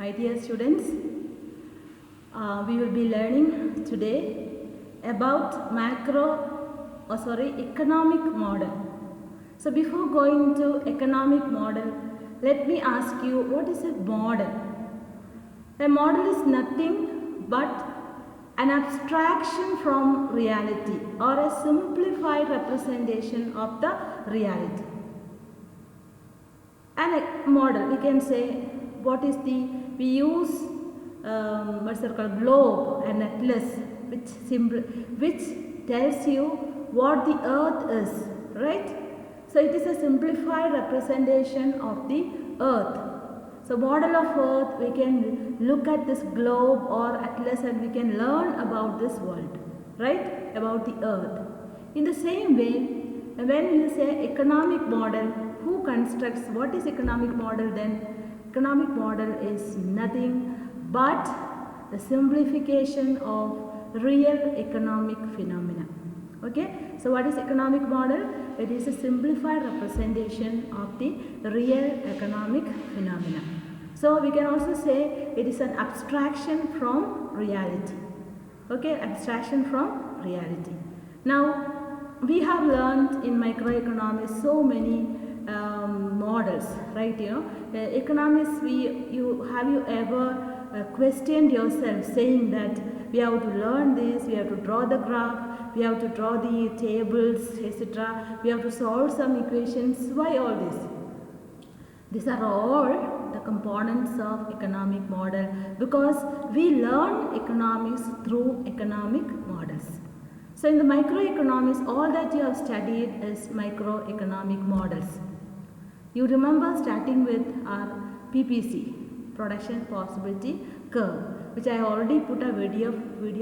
My dear students, we will be learning today about economic model. So before going to economic model, let me ask you, what is a model? A model is nothing but an abstraction from reality or a simplified representation of the reality. And a model, we can say, we use what's it called, globe and atlas, which tells you what the earth is, right? So it is a simplified representation of the earth. So model of earth, we can look at this globe or atlas and we can learn about this world, right? About the earth. In the same way, when you say economic model, who constructs, what is economic model then? Economic model is nothing but the simplification of real economic phenomena. Okay, so what is economic model? It is a simplified representation of the real economic phenomena. So we can also say it is an abstraction from reality. Okay, abstraction from reality. Now we have learned in microeconomics so many models, right? Economists, have you ever questioned yourself saying that we have to learn this, we have to draw the graph, we have to draw the tables, etc. We have to solve some equations. Why all this? These are all the components of economic model because we learn economics through economic models. So in the microeconomics, all that you have studied is microeconomic models. You remember starting with our PPC, production possibility curve, which I already put a video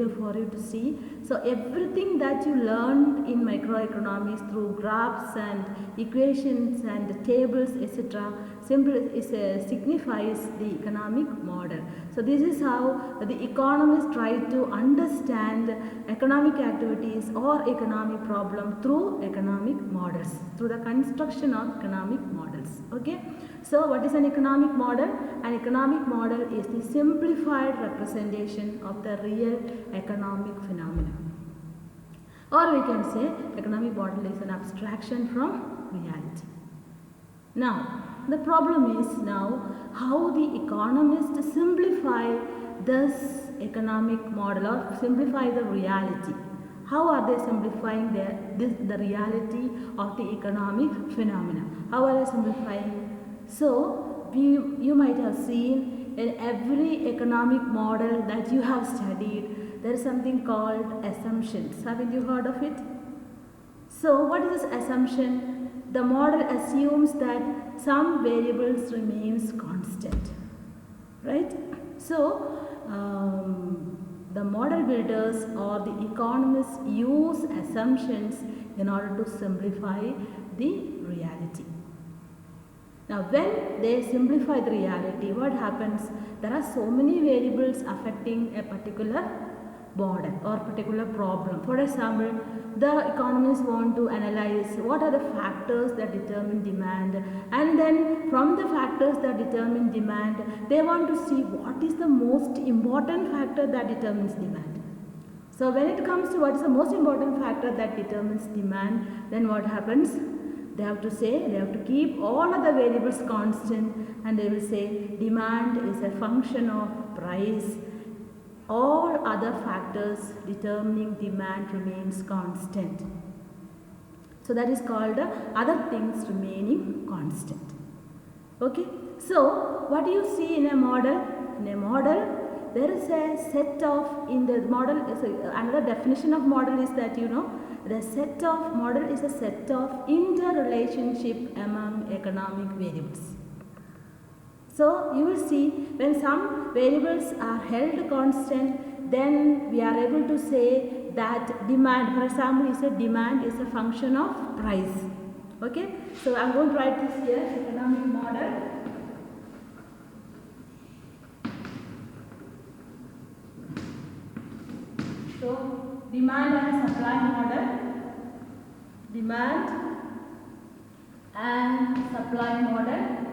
for you to see. So everything that you learned in microeconomics through graphs and equations and tables, etc., signifies the economic model. So this is how the economists try to understand economic activities or economic problem through economic models, through the construction of economic models. Okay. So what is an economic model? An economic model is the simplified representation of the real economic phenomena. Or we can say economic model is an abstraction from reality. Now, the problem is now how the economists simplify this economic model or simplify the reality. How are they simplifying the reality of the economic phenomena? How are they simplifying? So, you might have seen in every economic model that you have studied, there is something called assumptions. Haven't you heard of it? So, what is this assumption? The model assumes that some variables remains constant, right? So, the model builders or the economists use assumptions in order to simplify the reality. Now, when they simplify the reality, what happens? There are so many variables affecting a particular model or particular problem. For example, the economists want to analyze what are the factors that determine demand, and then from the factors that determine demand, they want to see what is the most important factor that determines demand. So when it comes to what is the most important factor that determines demand, then what happens? They have to keep all other variables constant, and they will say demand is a function of price. All other factors determining demand remains constant. So that is called other things remaining constant. Okay. So what do you see in a model? In a model, there is a set of, in the model, another definition of model is that the model is a set of interrelationship among economic variables. So you will see when some variables are held constant, then we are able to say that demand, for example, you said demand is a function of price. Okay. So I am going to write this here, economic model. So demand and supply model. Demand and supply model.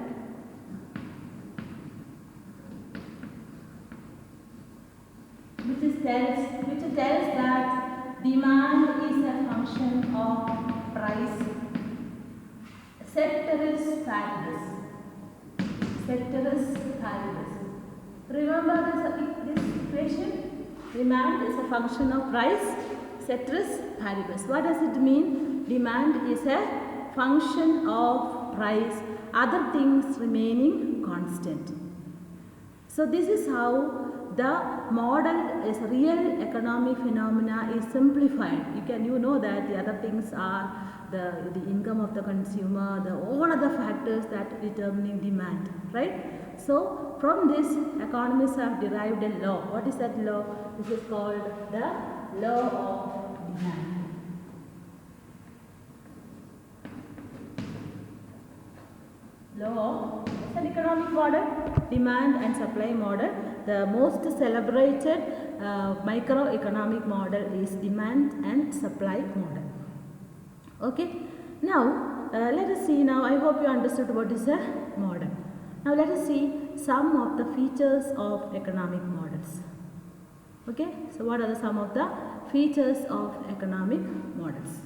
tells that demand is a function of price. Ceteris paribus. Ceteris paribus. Remember this equation? Demand is a function of price. Ceteris paribus. What does it mean? Demand is a function of price, other things remaining constant. So this is how the model is real economic phenomena is simplified. You know that the other things are the income of the consumer, all other factors that determining demand, right? So from this, economists have derived a law. What is that law? This is called the law of demand. Law is an economic model, demand and supply model. The most celebrated microeconomic model is demand and supply model. Okay. Now let us see. Now I hope you understood what is a model. Now let us see some of the features of economic models. Okay. So what are some of the features of economic models?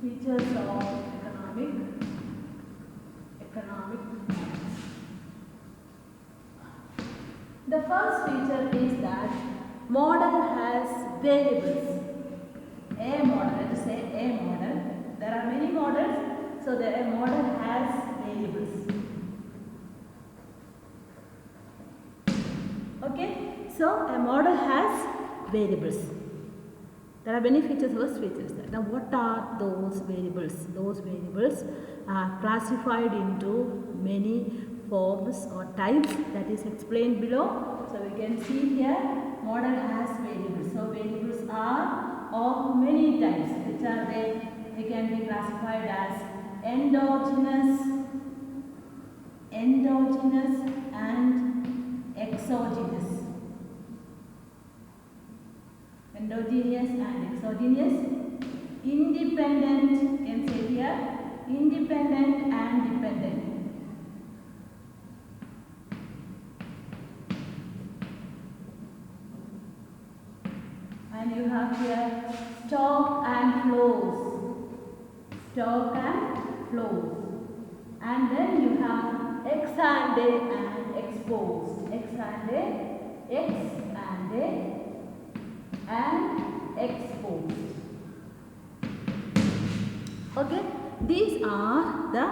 Features of economic models. The first feature is that model has variables. A model, let us say a model. There are many models, so a model has variables. Okay, so a model has variables. There are many features, first features. Now what are those variables? Those variables are classified into many forms or types that is explained below. So we can see here model has variables. So variables are of many types. Which are they? They can be classified as endogenous and exogenous. Endogenous and exogenous, independent, you can say here, independent and dependent. And you have here stock and flows. Stock and flows. And then you have ex ante and exposed. Ex ante and exposed. Okay, these are the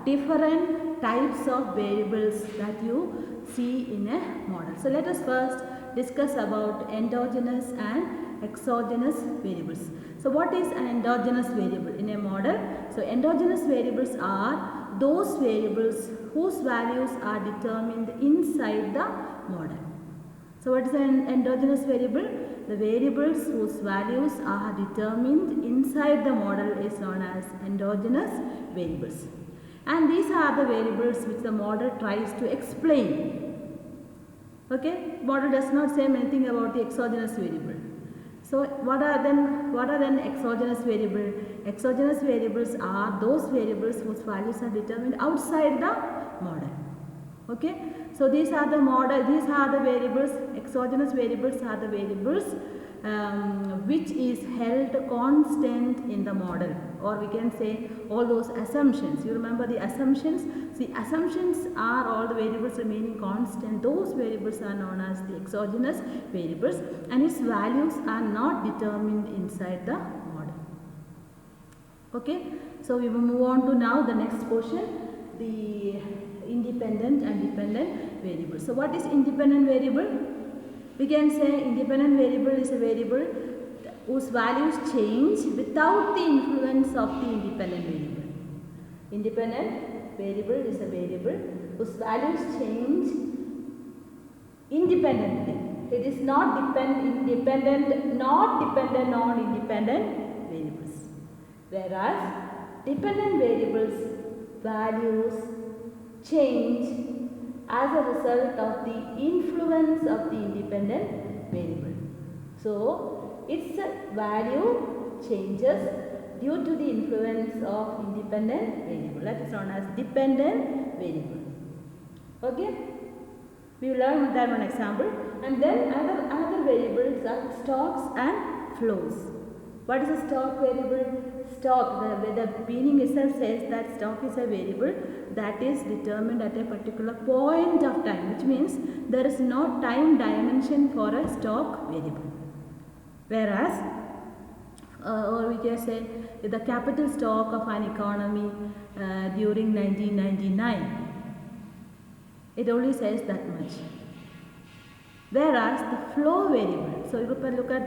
different types of variables that you see in a model. So let us first discuss about endogenous and exogenous variables. So what is an endogenous variable in a model? So endogenous variables are those variables whose values are determined inside the model. So what is an endogenous variable? The variables whose values are determined inside the model is known as endogenous variables. And these are the variables which the model tries to explain. Okay, model does not say anything about the exogenous variable. So what are then exogenous variable? Exogenous variables are those variables whose values are determined outside the model. Okay, so these are the variables. Exogenous variables are the variables which is held constant in the model, or we can say all those assumptions. You remember the assumptions? See, assumptions are all the variables remaining constant. Those variables are known as the exogenous variables, and its values are not determined inside the model. Okay, so we will move on to now the next portion, the independent and dependent variables. So what is independent variable? We can say independent variable is a variable whose values change without the influence of the independent variable. Independent variable is a variable whose values change independently. It is not dependent on independent variables. Whereas dependent variables values change as a result of the influence of the independent variable. So its value changes due to the influence of independent variable, that is known as dependent variable. Okay, we will learn that one example, and then another variables are stocks and flows. What is a stock variable? Stock, the meaning itself says that stock is a variable that is determined at a particular point of time, which means there is no time dimension for a stock variable. Whereas, or we can say the capital stock of an economy during 1999, it only says that much. Whereas the flow variable, so you can look at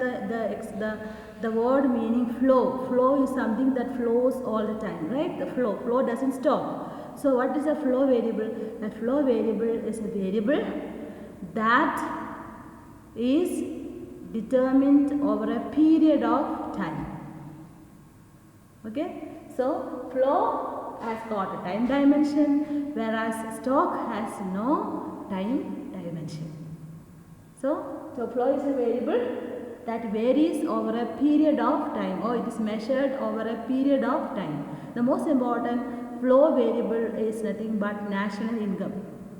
the word meaning flow. Flow is something that flows all the time, right? The flow doesn't stop. So what is a flow variable? A flow variable is a variable that is determined over a period of time. Okay, so flow has got a time dimension, whereas stock has no time dimension. So flow is a variable that varies over a period of time, or it is measured over a period of time. The most important flow variable is nothing but national income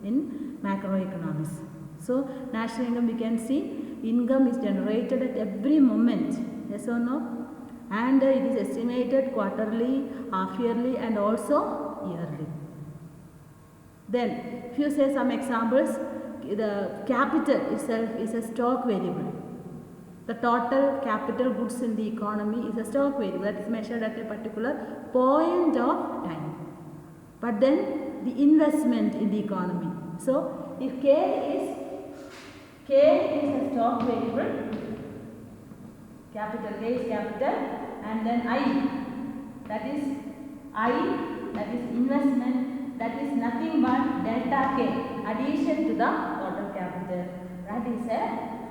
in macroeconomics. So national income, we can see income is generated at every moment, yes or no? And it is estimated quarterly, half yearly, and also yearly. Then if you say some examples, the capital itself is a stock variable. The total capital goods in the economy is a stock variable that is measured at a particular point of time. But then the investment in the economy. So if K is a stock variable, capital K is capital, and then that is investment, that is nothing but delta K addition to the total capital. That is a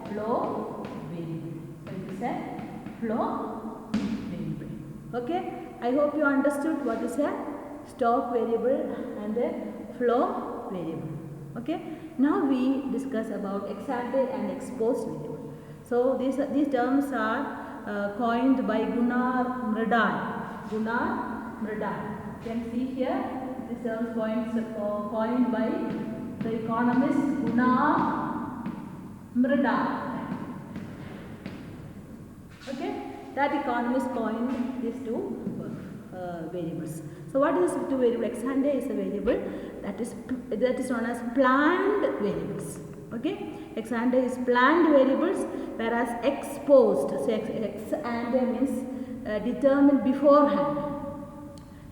flow variable. So it is a flow variable. Okay, I hope you understood what is a stock variable and a flow variable. Okay, now we discuss about ex ante and ex post variable. So these terms are coined by Gunnar Myrdal. Gunnar Myrdal. You can see here these terms coined by the economist Gunnar Myrdal. Okay, that economist coined these two variables. So what is two variable? Ex ante is a variable that is known as planned variables. Okay, ex ante is planned variables, whereas ex post, so ex ante means determined beforehand.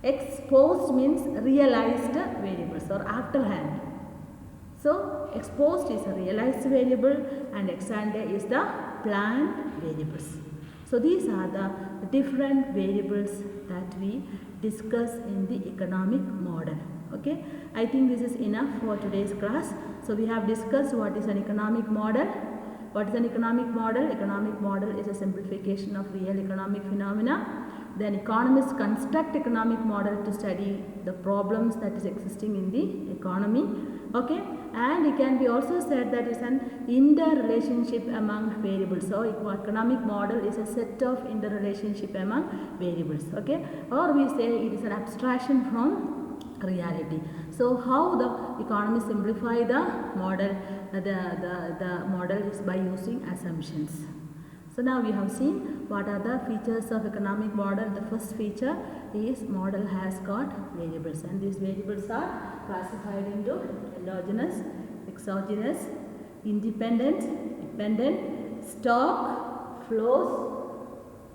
Ex post means realized variables or afterhand. So ex post is a realized variable and ex ante is the planned variables. So these are the different variables that we discuss in the economic model. Okay, I think this is enough for today's class. So we have discussed what is an economic model. What is an economic model? Economic model is a simplification of real economic phenomena. Then economists construct economic model to study the problems that is existing in the economy. Okay, and it can be also said that it's an interrelationship among variables. So economic model is a set of interrelationship among variables. Okay, or we say it is an abstraction from reality. So how the economists simplify the model? The model is by using assumptions. So now we have seen what are the features of economic model. The first feature is model has got variables, and these variables are classified into endogenous, exogenous, independent, dependent, stock, flows,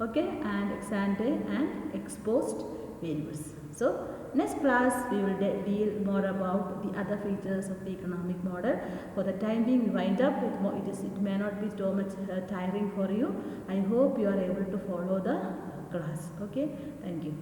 okay, and ex ante and ex post variables. So next class we will deal more about the other features of the economic model. For the time being we wind up. It may not be so much tiring for you. I hope you are able to follow the class. Okay, thank you.